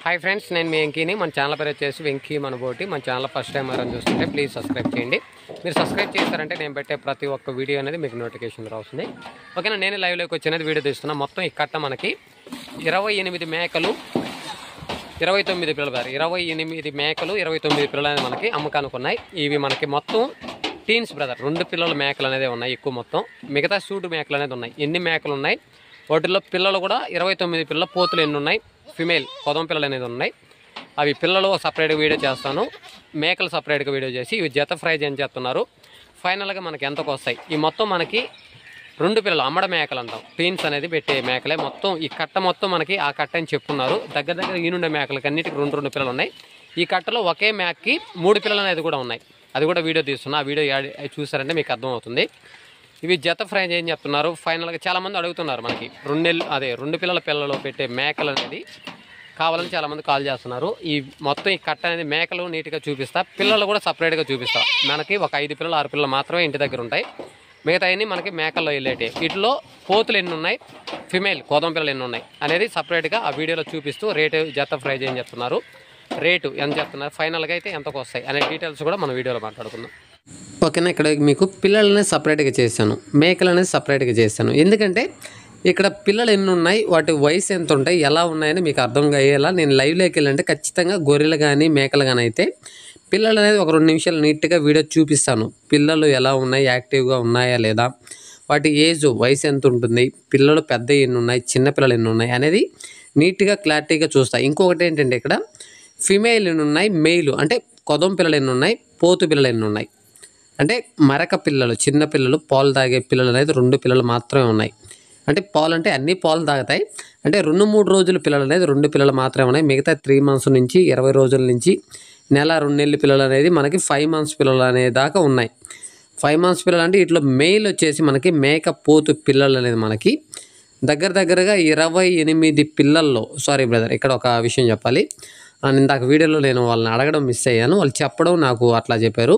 Hi friends, నేను మీ వెంకీని. మన channel పేరు వచ్చేసి వెంకీ మనబోటి. మన ఛానల్ ఫస్ట్ టైం ఎవరైనా చూస్తుంటే ప్లీజ్ సబ్స్క్రైబ్ చేయండి. మీరు సబ్స్క్రైబ్ చేస్తారంటే నేను పెట్టే ప్రతి ఒక్క వీడియో అనేది మీకు నోటిఫికేషన్ రావుతుంది. ఓకేనా? నేను లైవ్లోకి వచ్చినది వీడియో తీస్తున్నా. మొత్తం ఈ కట్ట మనకి 28 మేకలు 29 పిల్లలు 28 మేకలు 29 పిల్లలు అనేది మనకి అమ్మకానికి ఉన్నాయి. ఇవి మనకి మొత్తం టీన్స్ బ్రదర్ 2 పిల్లల మేకలు అనేది ఉన్నాయి. ఎక్కువ మొత్తం మిగతా సూటు మేకలు అనేది ఉన్నాయి. ఎన్ని మేకలు ఉన్నాయి వాటిల్లో పిల్లలు కూడా 29 పిల్లల పోతులు ఎన్ని ఉన్నాయి, ఫిమేల్ కొదం పిల్లలు అనేది ఉన్నాయి. అవి పిల్లలు సపరేట్గా వీడియో చేస్తాను, మేకలు సపరేట్గా వీడియో చేసి ఇవి జత ప్రైజ్ ఏం చేస్తున్నారు ఫైనల్గా మనకి ఎంతకు వస్తాయి. ఈ మొత్తం మనకి 2 పిల్లలు అమ్మడ మేకలు అంటాం, టీన్స్ అనేది పెట్టే మేకలే. మొత్తం ఈ కట్ట మొత్తం మనకి ఆ కట్ట అని చెప్పున్నారు. దగ్గర ఈనుండే మేకలకి అన్నిటికి 2 పిల్లలు ఉన్నాయి. ఈ కట్టలో ఒకే మేకకి 3 పిల్లలు అనేది కూడా ఉన్నాయి. అది కూడా వీడియో తీస్తున్నా. ఆ వీడియో చూసారంటే మీకు అర్థమవుతుంది. ఇవి జత ప్రైజ్ ఏం చెప్తున్నారు ఫైనల్గా చాలామంది అడుగుతున్నారు. మనకి 2 పిల్లల పిల్లలు పెట్టే మేకలు అనేది కావాలని చాలామంది కాల్ చేస్తున్నారు. ఈ మొత్తం ఈ కట్ట అనేది మేకలు నీట్గా చూపిస్తా, పిల్లలు కూడా సపరేట్గా చూపిస్తా. మనకి ఒక 5 పిల్లలు 6 పిల్లలు మాత్రమే ఇంటి దగ్గర ఉంటాయి. మిగతా అన్నీ మనకి మేకల్లో వెళ్ళేటి. వీటిలో పోతులు ఎన్ని ఉన్నాయి, ఫిమేల్ కోదం పిల్లలు ఎన్ని ఉన్నాయి అనేది సపరేట్గా ఆ వీడియోలో చూపిస్తూ రేటు జత ప్రైజ్ ఏం చెప్తున్నారు, రేటు ఎంత చెప్తున్నారు, ఫైనల్గా అయితే ఎంతకు వస్తాయి అనే డీటెయిల్స్ కూడా మనం వీడియోలో మాట్లాడుకుందాం. ఓకేనా? ఇక్కడ మీకు పిల్లలనే సపరేట్గా చేశాను, మేకలు అనేది సపరేట్గా చేశాను. ఎందుకంటే ఇక్కడ పిల్లలు ఎన్ని ఉన్నాయి, వాటి వయసు ఎంత ఉంటాయి, ఎలా ఉన్నాయని మీకు అర్థం అయ్యేలా నేను లైవ్లోకి వెళ్ళంటే ఖచ్చితంగా గొర్రెలు కానీ మేకలు కానీ అయితే పిల్లలు అనేది ఒక 2 నిమిషాలు నీట్గా వీడియో చూపిస్తాను. పిల్లలు ఎలా ఉన్నాయి, యాక్టివ్గా ఉన్నాయా లేదా, వాటి వయసు ఎంత ఉంటుంది, పిల్లలు పెద్ద ఎన్ని ఉన్నాయి, చిన్నపిల్లలు ఎన్ని ఉన్నాయి అనేది నీట్గా క్లారిటీగా చూస్తాయి. ఇంకొకటి ఏంటంటే ఇక్కడ ఫిమేల్ ఎన్ని ఉన్నాయి, మెయిల్ అంటే కొదం పిల్లలు ఎన్ని ఉన్నాయి, పోతు పిల్లలు ఎన్ని ఉన్నాయి, అంటే మరక పిల్లలు చిన్న పిల్లలు పాలు తాగే పిల్లలు అనేది 2 పిల్లలు మాత్రమే ఉన్నాయి. అంటే పాలు అంటే అన్ని పాలు తాగుతాయి. అంటే 2-3 రోజుల పిల్లలు అనేది 2 పిల్లలు మాత్రమే ఉన్నాయి. మిగతా 3 మంత్స్ నుంచి 20 రోజుల నుంచి నెల 2 నెలల పిల్లలు అనేది మనకి 5 మంత్స్ పిల్లలు అనే దాకా ఉన్నాయి. 5 మంత్స్ పిల్లలు అంటే ఇట్లా మెయిల్ వచ్చేసి మనకి మేక పోతు పిల్లలు అనేది మనకి దగ్గరగా 28 పిల్లల్లో. సారీ బ్రదర్, ఇక్కడ ఒక విషయం చెప్పాలి. ఇందాక వీడియోలో నేను వాళ్ళని అడగడం మిస్ అయ్యాను. వాళ్ళు చెప్పడం నాకు అట్లా చెప్పారు.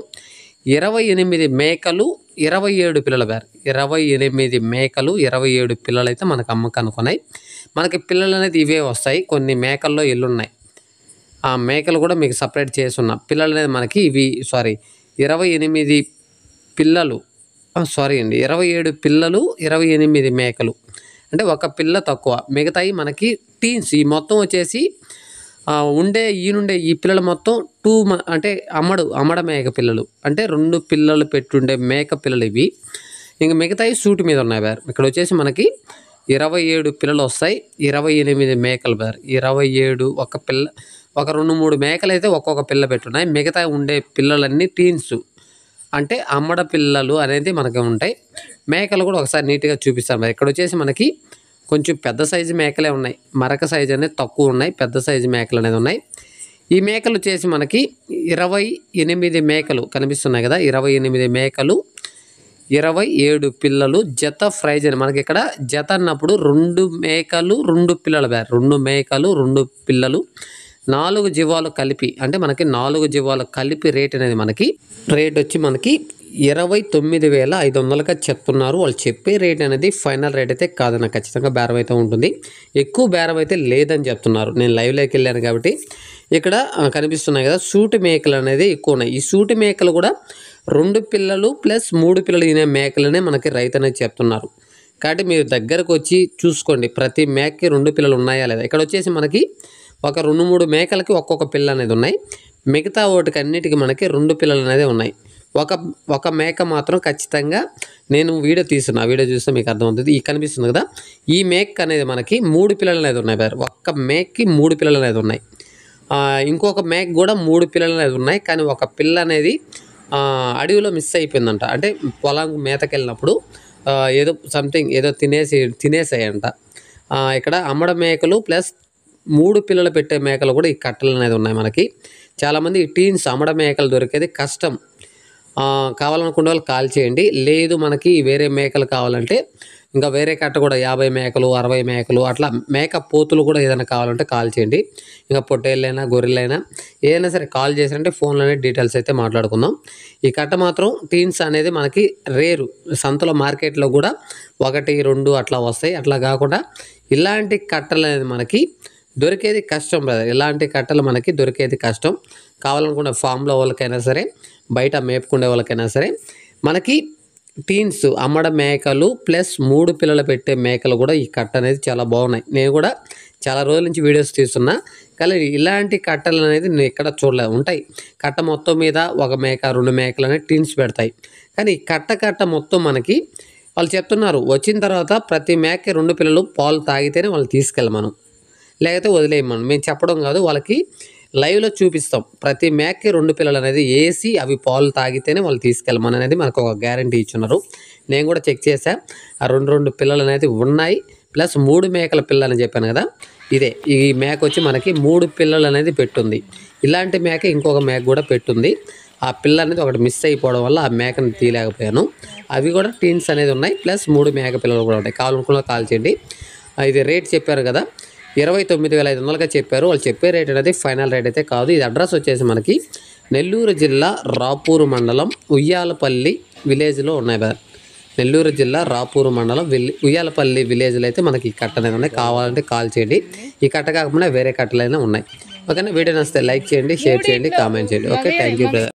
28 మేకలు 27 పిల్లలు 28 మేకలు 27 పిల్లలు అయితే మనకు అమ్మకానికి ఉన్నాయి. మనకి పిల్లలు అనేది ఇవే వస్తాయి. కొన్ని మేకల్లో ఎల్లున్నాయి, ఆ మేకలు కూడా మీకు సపరేట్ చేసి ఉన్న పిల్లలు అనేది మనకి ఇవి 28 పిల్లలు 27 పిల్లలు 28 మేకలు అంటే ఒక పిల్ల తక్కువ. మిగతాయి మనకి టీన్స్. ఈ మొత్తం వచ్చేసి ఈనుండే ఈ పిల్లలు మొత్తం అంటే అమ్మడ మేక పిల్లలు అంటే 2 పిల్లలు పెట్టుండే మేక పిల్లలు ఇవి. ఇంక మిగతాయి సూటు మీద ఉన్నాయి ఇక్కడ వచ్చేసి మనకి 27 పిల్లలు వస్తాయి, 28 మేకలు 27 ఒక పిల్ల, ఒక 2-3 మేకలు అయితే ఒక్కొక్క పిల్ల పెట్టున్నాయి. మిగతా ఉండే పిల్లలన్నీ టీన్స్ అంటే అమ్మడ పిల్లలు అనేది మనకి ఉంటాయి. మేకలు కూడా ఒకసారి నీట్గా చూపిస్తాం. ఇక్కడ వచ్చేసి మనకి కొంచెం పెద్ద సైజు మేకలే ఉన్నాయి, మరక సైజు అనేది తక్కువ ఉన్నాయి, పెద్ద సైజు మేకలు అనేది ఉన్నాయి. ఈ మేకలు వచ్చేసి మనకి 28 మేకలు కనిపిస్తున్నాయి కదా, 28 మేకలు 27 పిల్లలు జత ప్రైజ్ అని మనకి ఇక్కడ జత అన్నప్పుడు 2 మేకలు 2 పిల్లలు 2 మేకలు 2 పిల్లలు 4 జీవాలు కలిపి అంటే మనకి 4 జీవాలు కలిపి రేట్ అనేది మనకి రేట్ వచ్చి మనకి 29,500గా చెప్తున్నారు. వాళ్ళు చెప్పే రేట్ అనేది ఫైనల్ రేట్ అయితే కాదన్న, ఖచ్చితంగా బేరం అయితే ఉంటుంది. ఎక్కువ బేరం అయితే లేదని చెప్తున్నారు. నేను లైవ్లోకి వెళ్ళాను కాబట్టి ఇక్కడ కనిపిస్తున్నాయి కదా సూటి మేకలు అనేది ఎక్కువ ఉన్నాయి. ఈ సూటి మేకలు కూడా 2 పిల్లలు ప్లస్ 3 పిల్లలు తినే మేకలనే మనకి రైతు అనేది చెప్తున్నారు. కాబట్టి మీరు దగ్గరకు వచ్చి చూసుకోండి, ప్రతి మేకకి 2 పిల్లలు ఉన్నాయా లేదా. ఇక్కడ వచ్చేసి మనకి ఒక 2-3 మేకలకి ఒక్కొక్క పిల్ల అనేది ఉన్నాయి. మిగతా వాటికి అన్నిటికీ మనకి 2 పిల్లలు అనేది ఉన్నాయి. ఒక మేక మాత్రం ఖచ్చితంగా నేను వీడియో తీస్తున్నా, వీడియో చూస్తే మీకు అర్థమవుతుంది. ఈ కనిపిస్తుంది కదా, ఈ మేక అనేది మనకి 3 పిల్లలు అనేది ఉన్నాయి. ఒక్క మేకకి 3 పిల్లలు అనేది ఉన్నాయి. ఇంకొక మేక కూడా 3 పిల్లలు అనేది ఉన్నాయి. కానీ ఒక పిల్ల అనేది అడవిలో మిస్ అయిపోయిందంట. అంటే పొలం మేతకి వెళ్ళినప్పుడు ఏదో సంథింగ్ ఏదో తినేసాయంట. ఇక్కడ అమ్మడ మేకలు ప్లస్ 3 పిల్లలు పెట్టే మేకలు కూడా ఈ కట్టలు అనేది ఉన్నాయి. మనకి చాలామంది ఈ టీన్స్ అమ్మడ మేకలు దొరికేది కష్టం. కావాలనుకునే వాళ్ళు కాల్ చేయండి. లేదు మనకి వేరే మేకలు కావాలంటే ఇంకా వేరే కట్ట కూడా 50 మేకలు 60 మేకలు అట్లా మేక పోతులు కూడా ఏదైనా కావాలంటే కాల్ చేయండి. ఇంకా పొట్టేళ్ళైనా గొర్రెలైనా ఏదైనా సరే కాల్ చేసారంటే ఫోన్లోనే డీటెయిల్స్ అయితే మాట్లాడుకుందాం. ఈ కట్ట మాత్రం టీన్స్ అనేది మనకి రేరు, సంతలో మార్కెట్లో కూడా 1-2 అట్లా వస్తాయి. అట్లా కాకుండా ఇలాంటి కట్టలు అనేది మనకి దొరికేది కష్టం బ్రదర్. ఇలాంటి కట్టలు మనకి దొరికేది కష్టం. కావాలనుకున్న ఫామ్లో వాళ్ళకైనా సరే, బయట మేపుకునే వాళ్ళకైనా సరే, మనకి టీన్స్ అమ్మడం మేకలు ప్లస్ 3 పిల్లలు పెట్టే మేకలు కూడా ఈ కట్ట అనేది చాలా బాగున్నాయి. నేను కూడా చాలా రోజుల నుంచి వీడియోస్ తీస్తున్నా, కానీ ఇలాంటి కట్టలు అనేది నేను ఎక్కడ చూడలేదు. ఉంటాయి కట్ట మొత్తం మీద ఒక మేక 2 మేకలు అనేది టీన్స్ పెడతాయి, కానీ కట్ట మొత్తం మనకి వాళ్ళు చెప్తున్నారు వచ్చిన తర్వాత ప్రతి మేకకి 2 పిల్లలు పాలు తాగితేనే వాళ్ళు తీసుకెళ్ళి మనం, లేకపోతే వదిలేయమను. మేము చెప్పడం కాదు, వాళ్ళకి లైవ్లో చూపిస్తాం. ప్రతి మేకకి 2 పిల్లలు అనేది వేసి అవి పాలు తాగితేనే వాళ్ళు తీసుకెళ్ళమని అనేది మనకు ఒక గ్యారంటీ ఇచ్చున్నారు. నేను కూడా చెక్ చేశా, ఆ 2 పిల్లలు అనేది ఉన్నాయి. ప్లస్ 3 మేకల పిల్లలు అని చెప్పాను కదా, ఇదే ఈ మేక వచ్చి మనకి 3 పిల్లలు అనేది పెట్టుంది. ఇలాంటి మేక ఇంకొక మేక కూడా పెట్టుంది. ఆ పిల్ల అనేది ఒకటి మిస్ అయిపోవడం వల్ల ఆ మేకని తీయలేకపోయాను. అవి కూడా టీన్స్ అనేది ఉన్నాయి, ప్లస్ 3 మేక పిల్లలు కూడా ఉంటాయి. కావాలనుకున్న కాల్ చేయండి. ఇది రేట్ చెప్పారు కదా 29,500గా చెప్పారు. వాళ్ళు చెప్పే రేట్ అనేది ఫైనల్ రేట్ అయితే కాదు. ఇది అడ్రస్ వచ్చేసి మనకి నెల్లూరు జిల్లా రాపూరు మండలం ఉయ్యాలపల్లి విలేజ్లో ఉన్నాయి బ్రదర్. నెల్లూరు జిల్లా రాపూరు మండలం ఉయ్యాలపల్లి విలేజ్లో అయితే మనకి ఈ కట్ట అనేది ఉన్నాయి. కావాలంటే కాల్ చేయండి. ఈ కట్ట కాకుండా వేరే కట్టలైనా ఉన్నాయి. ఓకేనా? వీడియో నచ్చితే లైక్ చేయండి, షేర్ చేయండి, కామెంట్ చేయండి. Okay, thank you brother.